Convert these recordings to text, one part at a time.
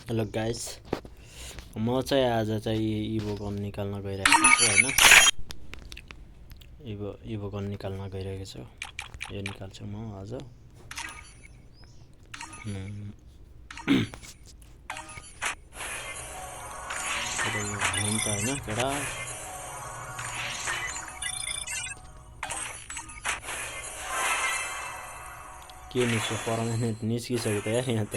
Hello guys, म चाहिँ आज चाहिँ इभो गन निकाल्न गइरहेको छु हैन। इभो गन निकाल्न गइरहेको छु। यो निकाल्छु म आज। हुन्छ हैन केटा। के निस्क्यो पर्मानेन्ट निस्किसक्यो त यार यहाँ त।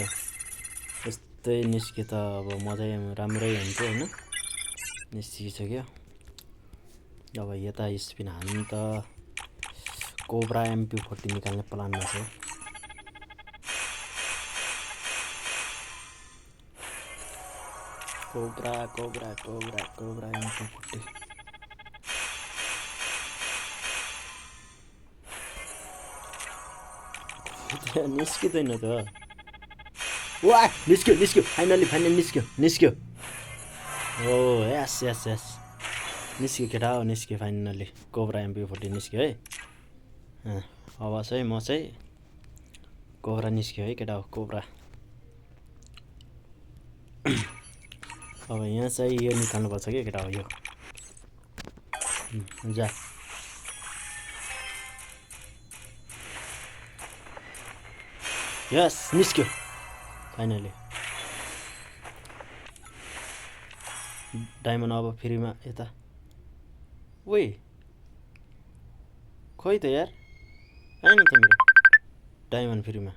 यस्तै निस्के त अब मजै राम्रै हुन्थ्यो हैन। निस्किसक्यो। अब यता स्पिन हाल्नु त कोब्रा MP40 निकाल्ने प्लानमा छ। कोब्रा MP40 निस्किँदैन त। वा निस्क्यो फाइनली निस्क्यो। ओ यस निस्क्यो केटा हो, निस्क्यो फाइनली। कोब्रा MP40 निस्क्यो है। अब चाहिँ म चाहिँ कोब्रा निस्क्यो है केटा हो, कोब्रा। अब यहाँ चाहिँ यो निकाल्नुपर्छ क्या केटा हो, यो जा। यस निस्क्यो फाइनली। डायमन्ड अब फ्रीमा यता। ओइ खोइ त यार, आएन त मेरो डायमन्ड फ्रीमा।